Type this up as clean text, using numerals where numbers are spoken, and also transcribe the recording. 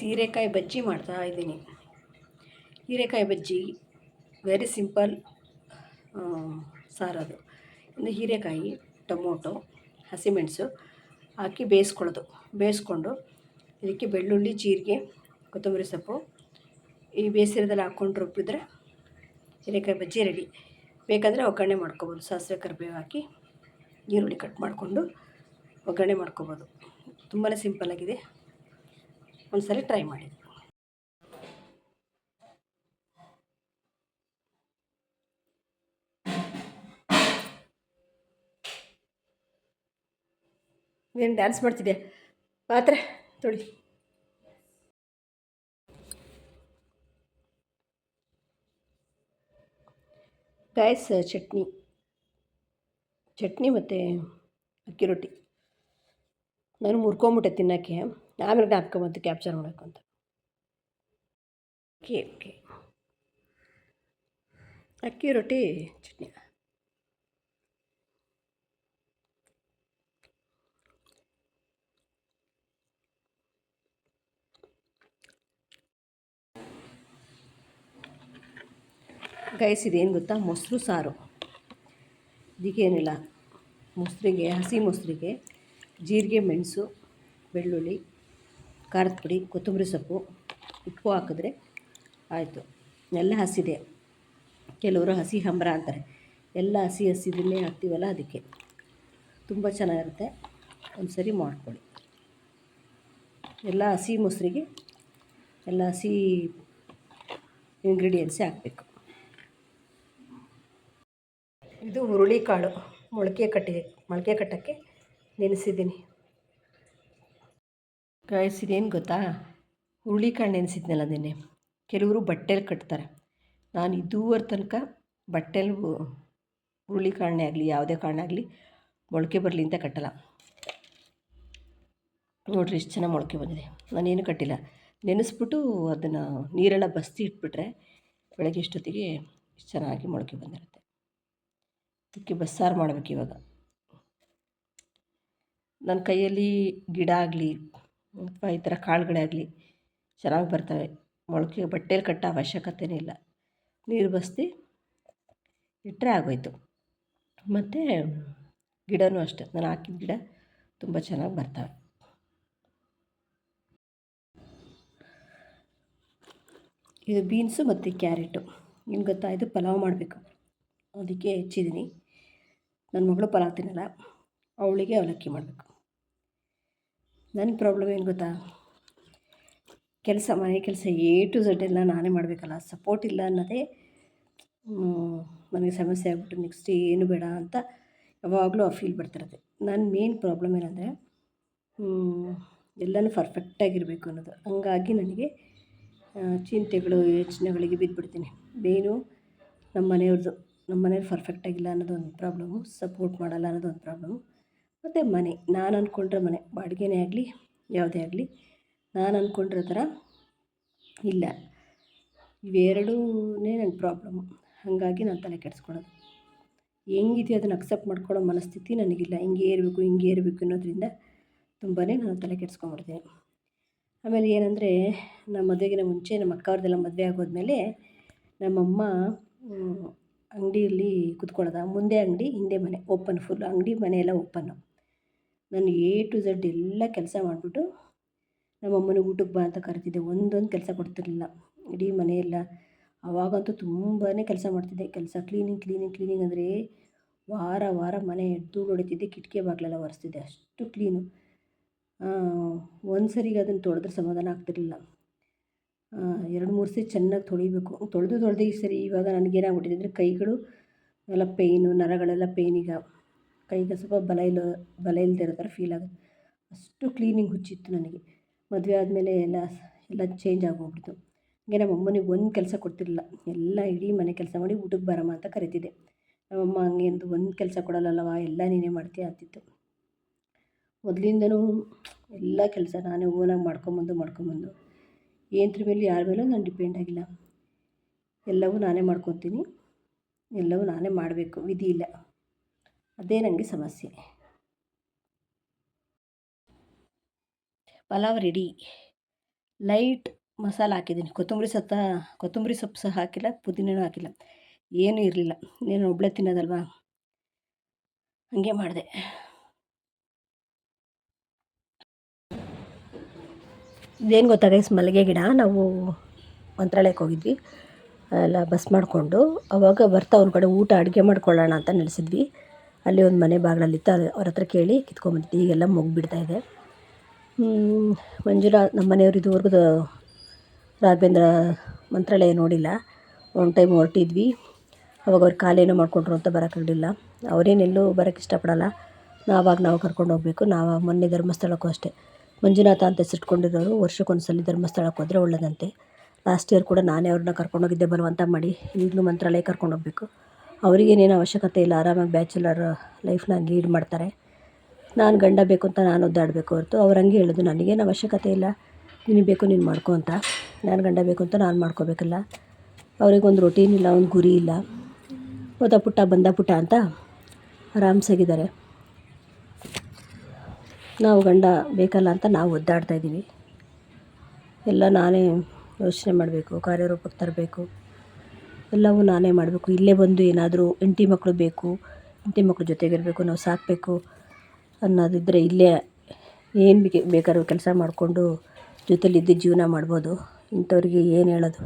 ಹೀರೆಕಾಯಿ ಬಜ್ಜಿ ಮಾಡ್ತಾ ಇದ್ದೀನಿ. ಹೀರೆಕಾಯಿ ಬಜ್ಜಿ ವೆರಿ ಸಿಂಪಲ್ ಸಾರದು. ಇನ್ನು ಹೀರೆಕಾಯಿ, ಟೊಮೊಟೊ, ಹಸಿಮೆಣಸು ಹಾಕಿ ಬೇಯಿಸ್ಕೊಂಡು ಇದಕ್ಕೆ ಬೆಳ್ಳುಳ್ಳಿ, ಜೀರಿಗೆ, ಕೊತ್ತಂಬರಿ ಸೊಪ್ಪು ಈ ಬೇಯಿಸಿರೋದಲ್ಲಿ ಹಾಕ್ಕೊಂಡು ರುಬ್ಬಿದ್ರೆ ಹೀರೆಕಾಯಿ ಬಜ್ಜಿ ರೆಡಿ. ಬೇಕಾದರೆ ಒಗ್ಗರಣೆ ಮಾಡ್ಕೊಬೋದು. ಸಾಸಿವೆ ಕರಿಬೇವು ಹಾಕಿ ಈರುಳ್ಳಿ ಕಟ್ ಮಾಡಿಕೊಂಡು ಒಗ್ಗರಣೆ ಮಾಡ್ಕೊಬೋದು. ತುಂಬಾ ಸಿಂಪಲ್ಲಾಗಿದೆ. ಒಂದ್ಸರಿ ಟ್ರೈ ಮಾಡಿ. ಏನು ಡ್ಯಾನ್ಸ್ ಮಾಡ್ತಿದ್ದೆ? ಪಾತ್ರೆ ತೊಳಿ. ಗೈಸ್, ಚಟ್ನಿ ಮತ್ತು ಅಕ್ಕಿ ರೊಟ್ಟಿ ನಾನು ಮುರ್ಕೊಂಬಿಟ್ಟೆ ತಿನ್ನೋಕ್ಕೆ. ಆಮೇಲೆ ಜ್ಞಾಪಕ ಬಂತು ಕ್ಯಾಪ್ಚರ್ ಮಾಡಬೇಕು ಅಂತ. ಓಕೆ ಅಕ್ಕಿ ರೊಟ್ಟಿ ಚಟ್ನಿ. ಗೈಸ್, ಇದೇನು ಗೊತ್ತಾ? ಮೊಸರು ಸಾರು. ಇದಕ್ಕೇನಿಲ್ಲ, ಹಸಿ ಮೊಸರಿಗೆ ಜೀರಿಗೆ, ಮೆಣಸು, ಬೆಳ್ಳುಳ್ಳಿ, ಖಾರದ ಪುಡಿ, ಕೊತ್ತಂಬರಿ ಸೊಪ್ಪು, ಉಪ್ಪು ಹಾಕಿದ್ರೆ ಆಯಿತು. ಎಲ್ಲ ಹಸಿದೆ. ಕೆಲವರು ಹಸಿ ಹಂಬರ ಅಂತಾರೆ. ಎಲ್ಲ ಹಸಿದನ್ನೇ ಹಾಕ್ತೀವಲ್ಲ, ಅದಕ್ಕೆ ತುಂಬ ಚೆನ್ನಾಗಿರುತ್ತೆ. ಒಂದು ಸರಿ ಮಾಡ್ಕೊಳ್ಳಿ. ಎಲ್ಲ ಹಸಿ ಮೊಸರಿಗೆ ಎಲ್ಲ ಹಸಿ ಇಂಗ್ರೀಡಿಯೆಂಟ್ಸೇ ಹಾಕಬೇಕು. ಇದು ಹುರುಳಿಕಾಳು ಮೊಳಕೆ ಕಟ್ಟೋಕ್ಕೆ ನೆನೆಸಿದ್ದೀನಿ. ಗೈಸ್, ಇದೇನು ಗೊತ್ತಾ? ಹುರುಳಿಕಾಳು ನೆನೆಸಿದ್ನಲ್ಲ ನೆನ್ನೆ. ಕೆಲವರು ಬಟ್ಟೆಲಿ ಕಟ್ತಾರೆ. ನಾನು ಇದುವರೆ ತನಕ ಬಟ್ಟೆಲಿ ಹುರುಳಿಕಾಳನ್ನೇ ಆಗಲಿ ಯಾವುದೇ ಕಾಳನ್ನೇ ಆಗಲಿ ಮೊಳಕೆ ಬರಲಿ ಅಂತ ಕಟ್ಟಲ್ಲ. ನೋಡಿರಿ ಎಷ್ಟು ಚೆನ್ನಾಗಿ ಮೊಳಕೆ ಬಂದಿದೆ. ನಾನೇನು ಕಟ್ಟಿಲ್ಲ. ನೆನೆಸ್ಬಿಟ್ಟು ಅದನ್ನು ನೀರೆಲ್ಲ ಬಸ್ತಿ ಇಟ್ಬಿಟ್ರೆ ಬೆಳಗ್ಗೆ ಇಷ್ಟೊತ್ತಿಗೆ ಇಷ್ಟು ಚೆನ್ನಾಗಿ ಮೊಳಕೆ ಬಂದಿರುತ್ತೆ. ಅದಕ್ಕೆ ಬಸ್ಸಾರು ಮಾಡಬೇಕು ಇವಾಗ. ನನ್ನ ಕೈಯಲ್ಲಿ ಗಿಡ ಆಗಲಿ ಅಥವಾ ಈ ಥರ ಕಾಳುಗಳೇ ಆಗಲಿ ಚೆನ್ನಾಗಿ ಬರ್ತವೆ. ಮೊಳಕೆ ಬಟ್ಟೆಲಿ ಕಟ್ಟೋ ಅವಶ್ಯಕತೆಯೇ ಇಲ್ಲ. ನೀರು ಬಸ್ತಿ ಇಟ್ಟರೆ ಆಗೋಯ್ತು. ಮತ್ತು ಗಿಡವೂ ಅಷ್ಟೆ, ನಾನು ಹಾಕಿದ ಗಿಡ ತುಂಬ ಚೆನ್ನಾಗಿ ಬರ್ತವೆ. ಇದು ಬೀನ್ಸು ಮತ್ತು ಕ್ಯಾರೆಟು. ಏನು ಗೊತ್ತಾ? ಇದು ಪಲಾವ್ ಮಾಡಬೇಕು, ಅದಕ್ಕೆ ಹೆಚ್ಚಿದ್ದೀನಿ. ನನ್ನ ಮಗಳು ಪಲಾವ್ ತಿನ್ನಲ್ಲ, ಅವಳಿಗೆ ಅವಲಕ್ಕಿ ಮಾಡಬೇಕು. ನನ್ನ ಪ್ರಾಬ್ಲಮ್ ಏನು ಗೊತ್ತಾ? ಮನೆ ಕೆಲಸ A to Z ಎಲ್ಲ ನಾನೇ ಮಾಡಬೇಕಲ್ಲ. ಸಪೋರ್ಟ್ ಇಲ್ಲ ಅನ್ನೋದೇ ನನಗೆ ಸಮಸ್ಯೆ ಆಗ್ಬಿಟ್ಟು ನೆಕ್ಸ್ಟ್ ಏನು ಬೇಡ ಅಂತ ಯಾವಾಗಲೂ ಆ ಫೀಲ್ ಬರ್ತಿರುತ್ತೆ. ನನ್ನ ಮೇನ್ ಪ್ರಾಬ್ಲಮ್ ಏನಂದರೆ ಎಲ್ಲನೂ ಪರ್ಫೆಕ್ಟಾಗಿರಬೇಕು ಅನ್ನೋದು. ಹಂಗಾಗಿ ನನಗೆ ಚಿಂತೆಗಳು, ಯೋಚನೆಗಳಿಗೆ ಬಿದ್ದುಬಿಡ್ತೀನಿ. ಮೇನು ನಮ್ಮ ಮನೇಲಿ ಪರ್ಫೆಕ್ಟಾಗಿಲ್ಲ ಅನ್ನೋದು ಒಂದು ಪ್ರಾಬ್ಲಮ್ಮು. ಸಪೋರ್ಟ್ ಮಾಡಲ್ಲ ಅನ್ನೋದು ಒಂದು ಪ್ರಾಬ್ಲಮ್ಮು. ಮತ್ತು ನಾನು ಅಂದ್ಕೊಂಡ್ರೆ ಮನೆ ಬಾಡಿಗೆನೇ ಆಗಲಿ ಯಾವುದೇ ಆಗಲಿ ನಾನು ಅಂದ್ಕೊಂಡಿರೋ ಥರ ಇಲ್ಲ. ಇವೆರಡೂ ನನ್ನ ಪ್ರಾಬ್ಲಮ್ಮು. ಹಾಗಾಗಿ ನಾನು ತಲೆ ಕೆಡಿಸ್ಕೊಳ್ಳೋದು. ಹೆಂಗಿದೆಯೋ ಅದನ್ನು ಅಕ್ಸೆಪ್ಟ್ ಮಾಡ್ಕೊಳ್ಳೋ ಮನಸ್ಥಿತಿ ನನಗಿಲ್ಲ. ಹಿಂಗೆ ಇರಬೇಕು ಅನ್ನೋದ್ರಿಂದ ತುಂಬಾ ನಾನು ತಲೆ ಕೆಡಿಸ್ಕೊಂಡ್ಬಿಡ್ತೀನಿ. ಆಮೇಲೆ ಏನಂದರೆ, ನಮ್ಮ ಮದುವೆಗಿಂತ ಮುಂಚೆ ನಮ್ಮ ಅಕ್ಕವ್ರದ್ದೆಲ್ಲ ಮದುವೆ ಆಗೋದ್ಮೇಲೆ ನಮ್ಮಮ್ಮ ಅಂಗಡಿಯಲ್ಲಿ ಕೂತ್ಕೊಳ್ಳೋದು. ಮುಂದೆ ಅಂಗಡಿ, ಹಿಂದೆ ಮನೆ, ಓಪನ್, ಫುಲ್ ಅಂಗಡಿ ಮನೆ ಎಲ್ಲ ಓಪನ್ನು. ನಾನು A to Z ಎಲ್ಲ ಕೆಲಸ ಮಾಡಿಬಿಟ್ಟು ನಮ್ಮಮ್ಮನಿಗೆ ಊಟಕ್ಕೆ ಬಾ ಅಂತ ಕರಿತಿದ್ದೆ. ಒಂದೊಂದು ಕೆಲಸ ಕೊಡ್ತಿರಲಿಲ್ಲ. ಇಡೀ ಮನೆಯೆಲ್ಲ ಆವಾಗಂತೂ ತುಂಬಾ ಕೆಲಸ ಮಾಡ್ತಿದ್ದೆ. ಕ್ಲೀನಿಂಗ್ ಅಂದರೆ ವಾರ ಮನೆ ಧೂಳು ಹೊಡಿತಿದ್ದೆ, ಕಿಟಕಿ ಬಾಗಿಲೆಲ್ಲ ಒರೆಸ್ತಿದ್ದೆ. ಅಷ್ಟು ಕ್ಲೀನು. ಒಂದು ಸರಿಗೆ ಅದನ್ನು ತೊಳೆದ್ರೆ ಸಮಾಧಾನ ಆಗ್ತಿರಲಿಲ್ಲ. 2-3 ಸರಿ ಚೆನ್ನಾಗಿ ತೊಳಿಬೇಕು. ತೊಳೆದು ಈ ಸರಿ ಇವಾಗ ನನಗೇನಾಗ್ಬಿಟ್ಟಿದೆ ಅಂದರೆ ಕೈಗಳು ಎಲ್ಲ ಪೇಯ್ನು, ನರಗಳೆಲ್ಲ ಪೇಯ್ನ್. ಈಗ ಕೈಗೆ ಸ್ವಲ್ಪ ಬಲ ಇಲ್ಲದೆ ಇರೋ ಥರ ಫೀಲ್ ಆಗುತ್ತೆ. ಅಷ್ಟು ಕ್ಲೀನಿಂಗ್ ಹುಚ್ಚಿತ್ತು ನನಗೆ. ಮದುವೆ ಆದಮೇಲೆ ಎಲ್ಲ ಚೇಂಜ್ ಆಗೋಗ್ಬಿಡ್ತು. ಹಾಗೆ ನಮ್ಮ ಅಮ್ಮನಿಗೆ ಒಂದು ಕೆಲಸ ಕೊಡ್ತಿರಲಿಲ್ಲ. ಎಲ್ಲ ಇಡೀ ಮನೆ ಕೆಲಸ ಮಾಡಿ ಊಟಕ್ಕೆ ಬರಮ್ಮ ಅಂತ ಕರಿತಿದ್ದೆ. ನಮ್ಮಮ್ಮ ಹಂಗೆ ಎಂದು ಒಂದು ಕೆಲಸ ಕೊಡಲ್ಲವ, ಎಲ್ಲ ನೀನೇ ಮಾಡ್ತೀಯ ಅಂತಿತ್ತು. ಮೊದಲಿಂದನೂ ಎಲ್ಲ ಕೆಲಸ ನಾನೇ ಓನಾಗಿ ಮಾಡ್ಕೊಂಬಂದು ಏನರ ಮೇಲೆ ಯಾರ ಮೇಲೂ ನಾನು ಡಿಪೆಂಡ್ ಆಗಿಲ್ಲ. ಎಲ್ಲವೂ ನಾನೇ ಮಾಡ್ಕೊತೀನಿ, ಎಲ್ಲವೂ ನಾನೇ ಮಾಡಬೇಕು, ವಿಧಿ ಇಲ್ಲ. ಅದೇ ನನಗೆ ಸಮಸ್ಯೆ. ಪಲಾವ್ ರೆಡಿ. ಲೈಟ್ ಮಸಾಲೆ ಹಾಕಿದ್ದೀನಿ. ಕೊತ್ತಂಬರಿ ಸೊಪ್ಪು ಸಹ ಹಾಕಿಲ್ಲ, ಪುದೀನನೂ ಹಾಕಿಲ್ಲ. ಏನೂ ಇರಲಿಲ್ಲ. నేను ಒಬ್ಬಳೇ ತಿನ್ನೋದಲ್ವಾ, ಹಾಗೆ ಮಾಡಿದೆ. ಇದೇನು ಗೊತ್ತಾ ಗೈಸ್, ಮಲ್ಲಿಗೆ ಗಿಡ ನಾವು ಮಂತ್ರಾಲಯಕ್ಕೆ ಹೋಗಿದ್ವಿ, ಎಲ್ಲ ಬಸ್ ಮಾಡಿಕೊಂಡು ಅವಾಗ ಬರ್ತಾ ಒಂದು ಕಡೆ ಊಟ ಅಡುಗೆ ಮಾಡ್ಕೊಳ್ಳೋಣ ಅಂತ ನಿಲ್ಲಿಸಿದ್ವಿ. ಅಲ್ಲಿ ಒಂದು ಮನೆ ಬಾಗಿಲಲ್ಲಿತ್ತು, ಅವ್ರ ಹತ್ರ ಕೇಳಿ ಕಿತ್ಕೊಂಡ್ಬಂದಿದ್ವಿ. ಈಗೆಲ್ಲ ಮುಗಿಬಿಡ್ತಾಯಿದೆ. ನಮ್ಮ ಮನೆಯವರು ಇದುವರೆಗೂ ರಾಘವೇಂದ್ರ ಮಂತ್ರಾಲಯ ನೋಡಿಲ್ಲ. ಒಂದು ಟೈಮ್ ಹೊರಟಿದ್ವಿ, ಅವಾಗ ಅವ್ರು ಕಾಲೇನೋ ಮಾಡಿಕೊಂಡ್ರು ಅಂತ ಬರೋಕ್ಕಾಗಲಿಲ್ಲ. ಅವರೇನೆಲ್ಲೂ ಬರೋಕ್ಕೆ ಇಷ್ಟಪಡಲ್ಲ, ನಾವು ಕರ್ಕೊಂಡು ಹೋಗಬೇಕು. ನಾವು ಮೊನ್ನೆ ಧರ್ಮಸ್ಥಳಕ್ಕೂ ಅಷ್ಟೇ, ಮಂಜುನಾಥ ಅಂತ ಹೆಸರಿಟ್ಕೊಂಡಿರೋರು ವರ್ಷಕ್ಕೊಂದ್ಸಲ ಧರ್ಮಸ್ಥಳಕ್ಕೆ ಹೋದರೆ ಒಳ್ಳೆಯದಂತೆ. ಲಾಸ್ಟ್ ಇಯರ್ ಕೂಡ ನಾನೇ ಅವ್ರನ್ನ ಕರ್ಕೊಂಡೋಗಿದ್ದೆ ಬಲವಂತ ಮಾಡಿ. ಈಗಲೂ ಮಂತ್ರಾಲಯ ಕರ್ಕೊಂಡೋಗ್ಬೇಕು. ಅವರಿಗೇನೇನು ಅವಶ್ಯಕತೆ ಇಲ್ಲ, ಆರಾಮಾಗಿ ಬ್ಯಾಚುಲರ್ ಲೈಫ್ನ ಲೀಡ್ ಮಾಡ್ತಾರೆ. ನಾನು ಗಂಡ ಬೇಕು ಅಂತ ನಾನು ಒದ್ದಾಡಬೇಕು ಹೊರತು, ಅವ್ರು ಹಂಗೆ ಹೇಳೋದು, ನನಗೇನು ಅವಶ್ಯಕತೆ ಇಲ್ಲ, ನಿನಗೆ ಬೇಕು ನೀನು ಮಾಡ್ಕೊ ಅಂತ. ನಾನು ಗಂಡ ಬೇಕು ಅಂತ ನಾನು ಮಾಡ್ಕೋಬೇಕಲ್ಲ. ಅವರಿಗೊಂದು ರೊಟೀನ್ ಇಲ್ಲ, ಒಂದು ಗುರಿ ಇಲ್ಲ, ಹೋದ ಪುಟ್ಟ ಬಂದ ಪುಟ್ಟ ಅಂತ ಆರಾಮ್ಸಾಗಿದ್ದಾರೆ. ನಾವು ಗಂಡ ಬೇಕಲ್ಲ ಅಂತ ನಾವು ಒದ್ದಾಡ್ತಾಯಿದ್ದೀವಿ. ಎಲ್ಲ ನಾನೇ ಯೋಚನೆ ಮಾಡಬೇಕು, ಕಾರ್ಯರೂಪಕ್ಕೆ ತರಬೇಕು, ಎಲ್ಲವೂ ನಾನೇ ಮಾಡಬೇಕು. ಇಲ್ಲೇ ಬಂದು ಏನಾದರೂ ಹೆಂಡತಿ ಮಕ್ಕಳು ಬೇಕು, ಹೆಂಡತಿ ಮಕ್ಕಳು ಜೊತೆಗಿರಬೇಕು, ನಾವು ಸಾಕಬೇಕು ಅನ್ನೋದಿದ್ದರೆ ಇಲ್ಲೇ ಏನು ಬೇಕಾದ್ರೂ ಕೆಲಸ ಮಾಡಿಕೊಂಡು ಜೊತೆಲಿದ್ದು ಜೀವನ ಮಾಡ್ಬೋದು. ಇಂಥವ್ರಿಗೆ ಏನು ಹೇಳೋದು.